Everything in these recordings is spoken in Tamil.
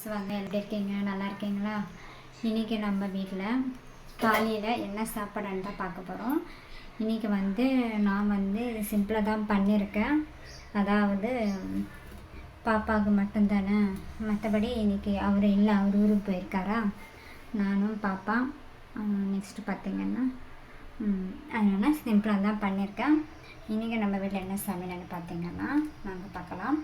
வாங்க, எப்படி இருக்கீங்க? நல்லா இருக்கீங்களா? இன்றைக்கி நம்ம வீட்டில் காலையில் என்ன சாப்பாடுன்னு தான் பார்க்க போகிறோம். இன்றைக்கி நான் சிம்பிளாக தான் பண்ணியிருக்கேன். அதாவது பாப்பாவுக்கு மட்டும்தானே, மற்றபடி இன்றைக்கி அவர் இல்லை, அவர் ஊருக்கு போயிருக்காரா. நானும் பாப்பா நெக்ஸ்ட்டு பார்த்திங்கன்னா அதனால் சிம்பிளாக தான் பண்ணியிருக்கேன். இன்றைக்கி நம்ம வீட்டில் என்ன சமையல்னு பார்த்திங்கன்னா நாங்கள் பார்க்கலாம்.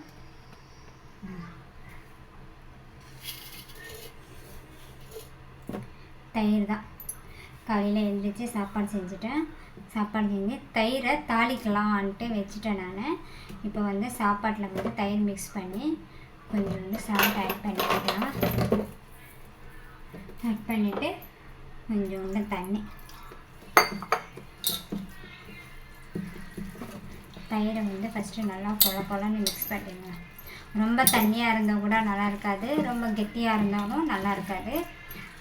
தயிர் தான். காலையில் எழுந்திரிச்சு சாப்பாடு செஞ்சுட்டேன். சாப்பாடு செஞ்சு தயிரை தாளிக்கலான்ட்டு வச்சுட்டேன். நான் இப்போ சாப்பாட்டில் தயிர் மிக்ஸ் பண்ணி கொஞ்சம் சால்ட் ஆட் பண்ணிக்கலாம். ஆட் பண்ணிவிட்டு கொஞ்சோண்டு தண்ணி, தயிரை ஃபஸ்ட்டு நல்லா கொலன்னு மிக்ஸ் பண்ணிடுங்க. ரொம்ப தண்ணியாக இருந்தால் கூட நல்லா இருக்காது, ரொம்ப கெட்டியாக இருந்தாலும் நல்லா இருக்காது.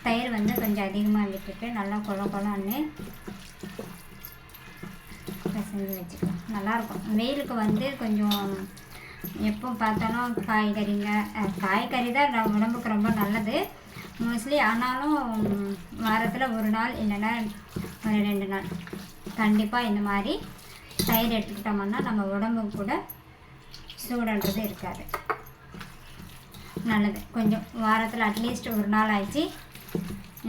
தயிர் கொஞ்சம் அதிகமாக விட்டுட்டு நல்லா கொலன்னு செஞ்சு வச்சுக்கலாம். நல்லாயிருக்கும். வெயிலுக்கு கொஞ்சம் எப்போ பார்த்தாலும் காய்கறி தான் உடம்புக்கு ரொம்ப நல்லது மோஸ்ட்லி. ஆனாலும் வாரத்தில் ஒரு நாள் இல்லைன்னா ஒரு 2 நாள் கண்டிப்பாக இந்த மாதிரி தயிர் எடுத்துக்கிட்டோம்னா நம்ம உடம்புக்கு கூட சூடுன்றது இருக்காது. நல்லது. கொஞ்சம் வாரத்தில் அட்லீஸ்ட் ஒரு நாள் ஆயிடுச்சு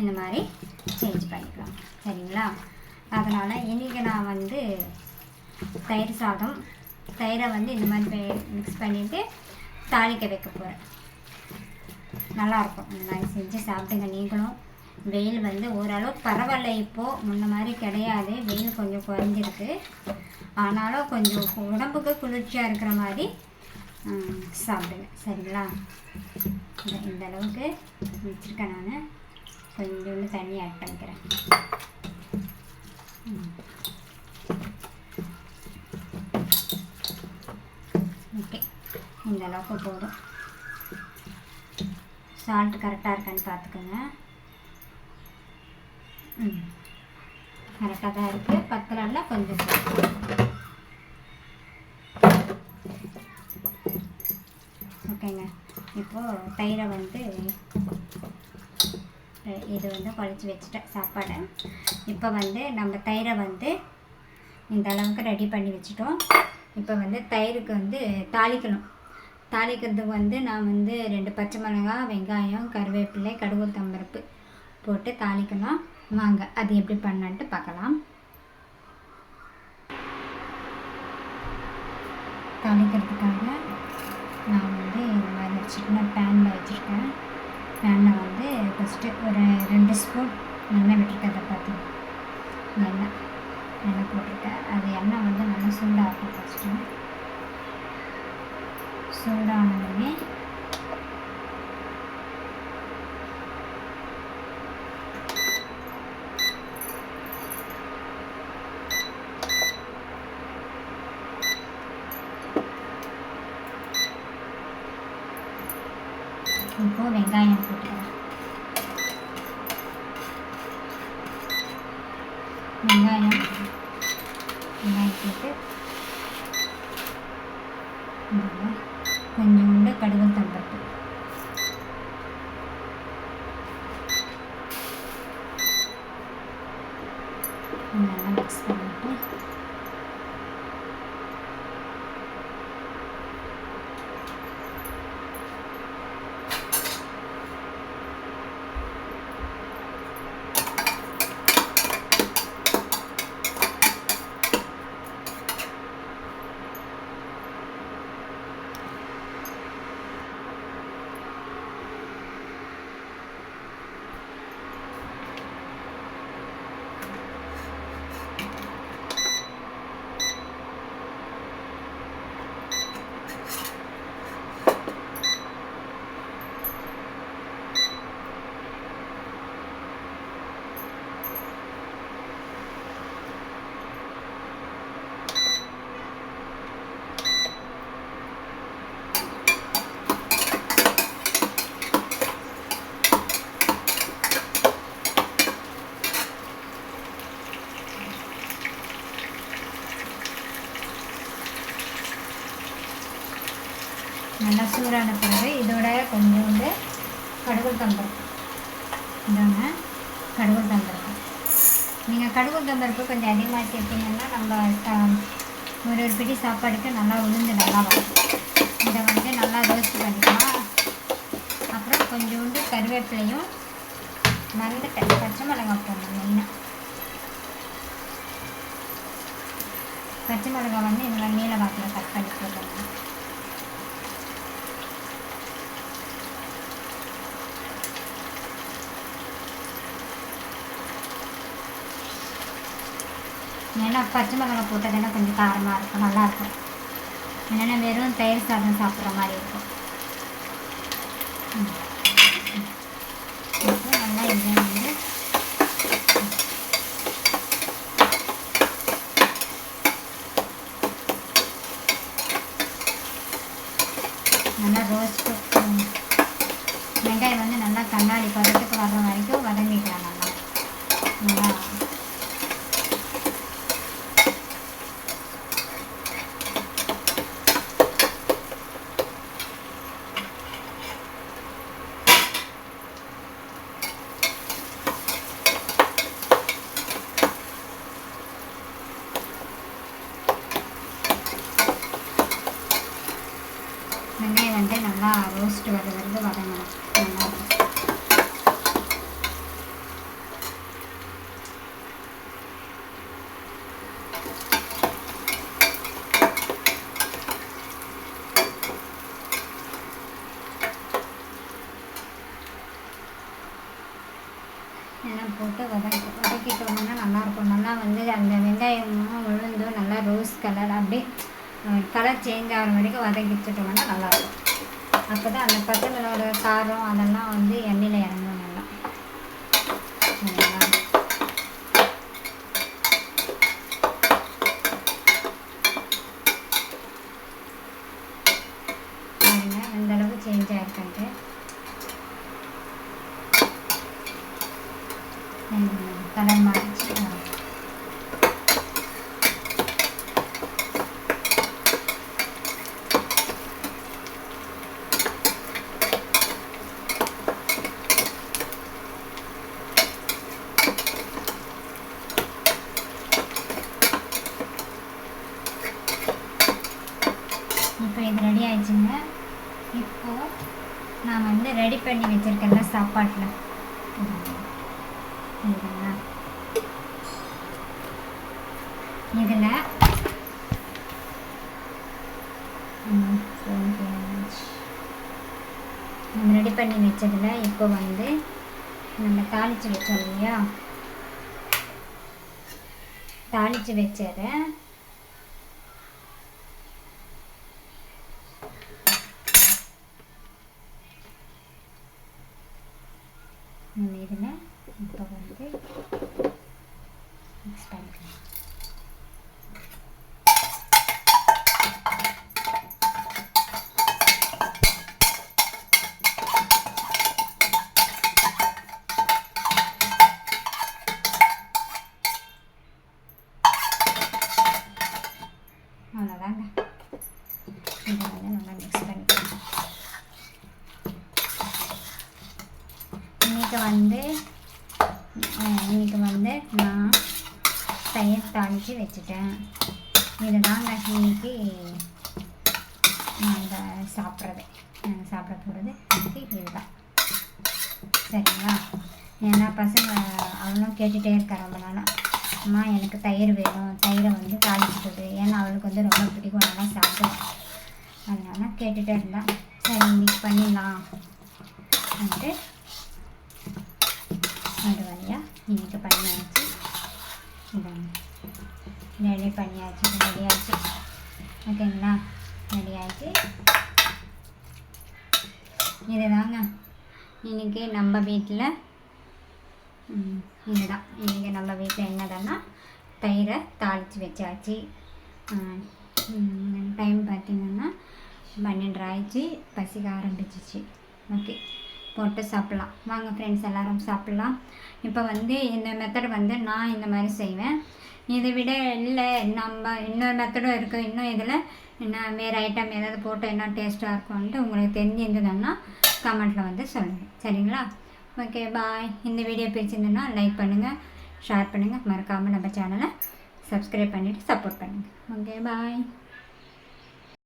இந்த மாதிரி சேஞ்ச் பண்ணிக்கலாம். சரிங்களா? அதனால் இன்றைக்கி நான் தயிர் சாதம், தயிரை இந்த மாதிரி மிக்ஸ் பண்ணிவிட்டு தாளிக்க வைக்க போகிறேன். நல்லாயிருக்கும். இந்த மாதிரி செஞ்சு சாப்பிடுங்க நீங்களும். வெயில் ஓரளவு பரவாயில்ல, இப்போது முன்ன மாதிரி கிடையாது. வெயில் கொஞ்சம் குறைஞ்சிருக்கு. ஆனாலும் கொஞ்சம் உடம்புக்கு குளிர்ச்சியாக இருக்கிற மாதிரி சாப்பிடுங்க. சரிங்களா? இந்த அளவுக்கு வச்சுருக்கேன். நான் கொஞ்சோண்டு தண்ணி ஆட் பண்ணிக்கிறேன். ஓகே, இந்த அளவுக்கு போதும். சால்ட் கரெக்டாக இருக்கான்னு பார்த்துக்கோங்க. கரெக்டாக தான் இருக்குது. பத்தலைன்னா கொஞ்சம் ஓகேங்க. இப்போது தயிரை இது குழச்சி வச்சுட்டேன் சாப்பாடை. இப்போ நம்ம தயிரை இந்த அளவுக்கு ரெடி பண்ணி வச்சுட்டோம். இப்போ தயிருக்கு தாளிக்கணும். தாளிக்கிறதுக்கு நான் 2 பச்சை மிளகாய், வெங்காயம், கருவேப்பிலை, கடுகு, உளுத்தம்பருப்பு போட்டு தாளிக்கணும். வாங்க அது எப்படி பண்ணான்ட்டு பார்க்கலாம். தாளிக்கிறதுக்காக நான் இந்த மாதிரி வச்சுருக்கேன். பேனில் வச்சுருக்கேன். பேனில் ஃபஸ்ட்டு ஒரு 2 ஸ்பூன் எண்ணெய் விட்டுருக்கேன். அதை பார்த்து எண்ணெய் போட்டிருக்கேன். அது எண்ணெய் நல்லா சூடாகும். ஃபஸ்ட்டு சூடானதுமே இப்போ வெங்காயம் போட்டுக்கிறேன். வெங்காயம் போட்டு கொஞ்சோண்டு கடுகு, உளுத்தம்பருப்பு, நல்லா மிக்ஸ் பண்ணிட்டு கடுகுளுத்தம் பருப்பு. இதாங்க கடுகுளுத்தம் பருப்பு. நீங்கள் கடுகுளுத்தம் பருப்பு கொஞ்சம் அதிகமாக சேர்த்திங்கன்னா நம்ம ஒரு பிடி சாப்பாடுக்கு நல்லா உளுந்து நல்லா வரும். இதை வந்து நல்லா ரோஸ்ட் பண்ணிக்கலாம். அப்புறம் கொஞ்சோண்டு கருவேப்பிலையும் மறந்துட்டேன், பச்சை மிளகாய் போடணும். மெயினாக பச்சை மிளகாய் வந்து இந்த மாதிரி நீல வாக்கில் கட் பண்ணி போடணும். ஏன்னா பச்சை மிளகாய் போட்டதுன்னா கொஞ்சம் காரமாக இருக்கும், நல்லாயிருக்கும். இல்லைன்னா வெறும் தயிர் சாதம் சாப்பிட்ற மாதிரி இருக்கும். நல்லா இதை வந்து நல்லா ரோஸ்ட்டு வெங்காயம் வந்து நல்லா கண்ணாடி பதத்துக்கு வர்ற வரைக்கும் வதங்கிக்கலாம். நல்லா வெங்காயம் வந்து நல்லா ரோஸ்ட் வதங்கிறது வதங்கணும். நல்லாயிருக்கும். எல்லாம் போட்டு வதக்கிட்டோம்னா நல்லாயிருக்கும். நல்லா வந்து அந்த வெங்காயமும் உளுந்தும் நல்லா ரோஸ் கலர் அப்படியே கலர் சேஞ்ச் ஆகிற வரைக்கும் வதக்கி வச்சுட்டோம்னா நல்லாயிருக்கும். அப்போ தான் அந்த பச்சை மிளகாயோட காரம் அதெல்லாம் வந்து எண்ணெயில் இறங்கும் நல்லா. பாருங்க எந்தளவுக்கு சேஞ்ச் ஆகிருக்கன்ட்டு. கலர் மாறிச்சு. இப்போ இது ரெடி ஆயிடுச்சுங்க. இப்போது நான் வந்து ரெடி பண்ணி வச்சுருக்கேன்ல சாப்பாட்டில் இதில் நம்ம ரெடி பண்ணி வச்சதில் இப்போ வந்து நம்ம தாளித்து வச்சோம் இல்லையா, தாளித்து வச்சதை நம்ம இதில் இப்போ வந்து மிக்ஸ் பண்ணிக்கலாம். அவ்வளோதாங்க. இதை வந்து நல்லா மிக்ஸ் பண்ணிக்கலாம். இன்றைக்கி வந்து நான் தயிர் தாளித்து வச்சுட்டேன். இது தாங்க இன்றைக்கி நாங்கள் சாப்பிட்றது. நாங்கள் சாப்பிட போகிறது இன்றைக்கி இதுதான். சரிங்களா? ஏன்னா பசங்க அவளும் கேட்டுகிட்டே இருக்கா ரொம்ப நாளாக, அம்மா எனக்கு தயிர் வேணும், தயிரை வந்து தாளிச்சு போடு. ஏன்னா அவளுக்கு வந்து ரொம்ப பிடிக்கும், நல்லா சாப்பிடுவேன். அதனால கேட்டுகிட்டே இருந்தான். சரி இன்றைக்கி பண்ணிடலாம் வந்துட்டு அது வழியாக இன்றைக்கி பண்ணியாச்சு. இதாங்க ரெடி பண்ணியாச்சு, ரெடியாச்சு. ஓகேங்களா? ரெடியாச்சு. இது தாங்க இன்றைக்கி நம்ம வீட்டில் இதுதான். இன்றைக்கி நம்ம வீட்டில் என்னதுன்னா தயிரை தாளித்து வச்சாச்சு. டைம் பார்த்திங்கன்னா 12 ஆயிடுச்சு. பசிக்க ஆரம்பிச்சிச்சு. ஓகே, போட்டு சாப்பிட்லாம் வாங்க ஃப்ரெண்ட்ஸ், எல்லோரும் சாப்பிட்லாம். இப்போ வந்து இந்த மெத்தட் வந்து நான் இந்த மாதிரி செய்வேன். இதை விட இல்லை நம்ம இன்னொரு மெத்தடும் இருக்குது. இன்னும் இதில் இன்னும் வேறு ஐட்டம் ஏதாவது போட்டு இன்னும் டேஸ்ட்டாக இருக்கும்ன்ட்டு உங்களுக்கு தெரிஞ்சிருந்ததுன்னா கமெண்ட்டில் வந்து சொல்லுங்கள். சரிங்களா? ஓகே, பாய். இந்த வீடியோ பிடிச்சிருந்ததுன்னா லைக் பண்ணுங்கள், ஷேர் பண்ணுங்கள், மறக்காமல் நம்ம சேனலை சப்ஸ்கிரைப் பண்ணிவிட்டு சப்போர்ட் பண்ணுங்கள். ஓகே, பாய்.